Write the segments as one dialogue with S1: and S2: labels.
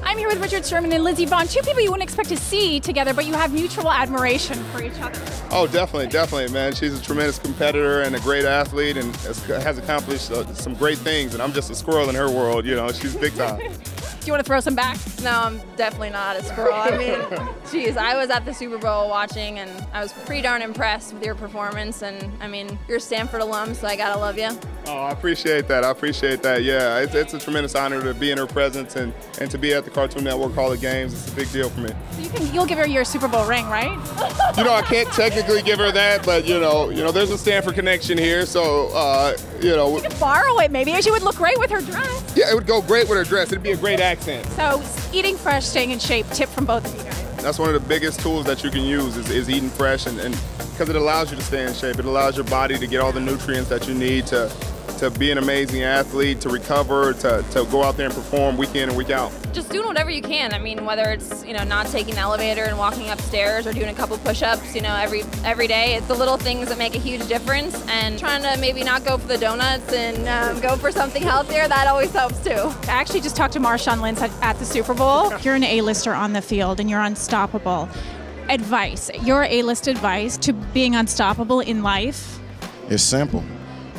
S1: I'm here with Richard Sherman and Lindsey Vonn, two people you wouldn't expect to see together, but you have mutual admiration for each other.
S2: Oh, definitely, man. She's a tremendous competitor and a great athlete and has accomplished some great things, and I'm just a squirrel in her world, you know. She's big time.
S1: Do you want to throw some back?
S3: No, I'm definitely not a squirrel. I mean, geez, I was at the Super Bowl watching, and I was pretty darn impressed with your performance. And I mean, you're a Stanford alum, so I gotta love you.
S2: Oh, I appreciate that. Yeah, it's a tremendous honor to be in her presence and to be at the Cartoon Network Hall of Games. It's a big deal for me.
S1: So you'll give her your Super Bowl ring, right?
S2: You know, I can't technically give her that, but you know, there's a Stanford connection here, so you know.
S1: You could borrow it, maybe. She would look great with her dress.
S2: Yeah, it would go great with her dress. It'd be a great accent.
S1: So, eating fresh, staying in shape, tip from both of you guys.
S2: That's one of the biggest tools that you can use is eating fresh, and because it allows you to stay in shape. It allows your body to get all the nutrients that you need to be an amazing athlete, to recover, to go out there and perform week in and week out.
S3: Just doing whatever you can. I mean, whether it's, you know, not taking the elevator and walking upstairs or doing a couple push-ups, you know, every day. It's the little things that make a huge difference, and trying to maybe not go for the donuts and go for something healthier, that always helps too.
S1: I actually just talked to Marshawn Lynch at the Super Bowl. You're an A-lister on the field and you're unstoppable. Advice, your A-list advice to being unstoppable in life?
S4: It's simple.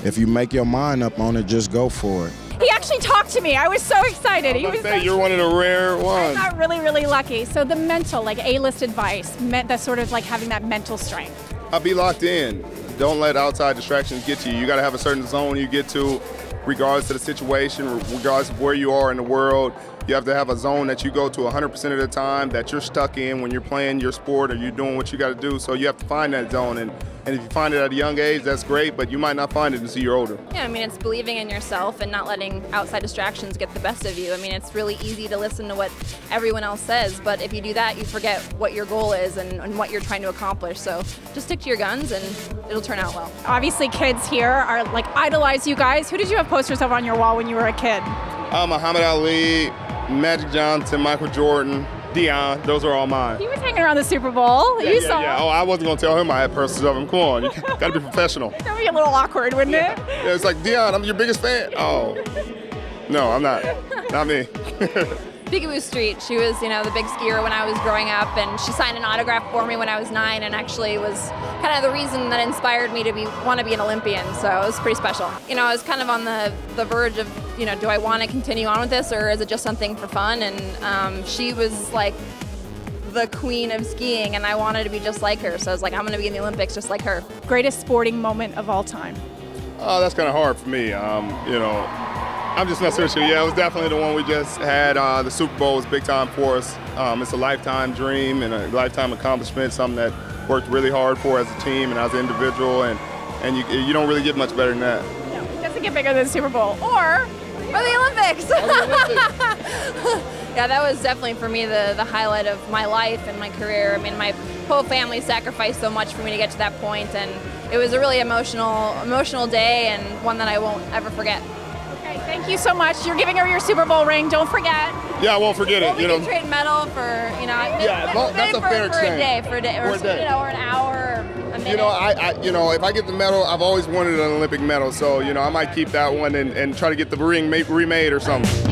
S4: If you make your mind up on it, just go for it.
S1: He actually talked to me. I was so excited.
S2: You're one of the rare ones.
S1: I got really, really lucky. So the mental, like A-list advice, meant that sort of like having that mental strength.
S2: I'll be locked in. Don't let outside distractions get to you. You got to have a certain zone you get to, regardless of the situation, regardless of where you are in the world. You have to have a zone that you go to 100% of the time, that you're stuck in when you're playing your sport or you're doing what you got to do. So you have to find that zone. And if you find it at a young age, that's great, but you might not find it until you're older.
S3: Yeah, I mean, it's believing in yourself and not letting outside distractions get the best of you. I mean, it's really easy to listen to what everyone else says, but if you do that, you forget what your goal is and what you're trying to accomplish. So just stick to your guns and it'll turn out well.
S1: Obviously, kids here are like idolize you guys. Who did you have posters of on your wall when you were a kid?
S2: Muhammad Ali, Magic Johnson, Michael Jordan, Deion, those are all mine.
S1: He was hanging around the Super Bowl.
S2: Yeah. Oh, I wasn't going to tell him I had posters of him. Come on, you got to be professional.
S1: That would be a little awkward, wouldn't it?
S2: Yeah, it's like, Deion, I'm your biggest fan. Oh, no, I'm not. Not me.
S3: Peekaboo Street. She was, you know, the big skier when I was growing up, and she signed an autograph for me when I was 9, and actually was kind of the reason that inspired me to want to be an Olympian. So it was pretty special. You know, I was kind of on the verge of, you know, do I want to continue on with this, or is it just something for fun? And she was like the queen of skiing, and I wanted to be just like her. So I was like, I'm going to be in the Olympics just like her.
S1: Greatest sporting moment of all time?
S2: Oh, that's kind of hard for me. You know, I'm just messing with you. Yeah, it was definitely the one we just had. The Super Bowl was big time for us. It's a lifetime dream and a lifetime accomplishment, something that worked really hard for as a team and as an individual, and you don't really get much better than that.
S1: No, it doesn't get bigger than the Super Bowl or
S3: the Olympics. Yeah, that was definitely for me the highlight of my life and my career. I mean, my whole family sacrificed so much for me to get to that point, and it was a really emotional day, and one that I won't ever forget.
S1: Okay, thank you so much. You're giving her your Super Bowl ring. Don't forget.
S2: Yeah, I won't forget it.
S3: We can trade medal for, you know,
S2: that's a fair exchange.
S3: For a day, or an hour, or a minute.
S2: You know, if I get the medal, I've always wanted an Olympic medal, so you know, I might keep that one and try to get the ring remade or something.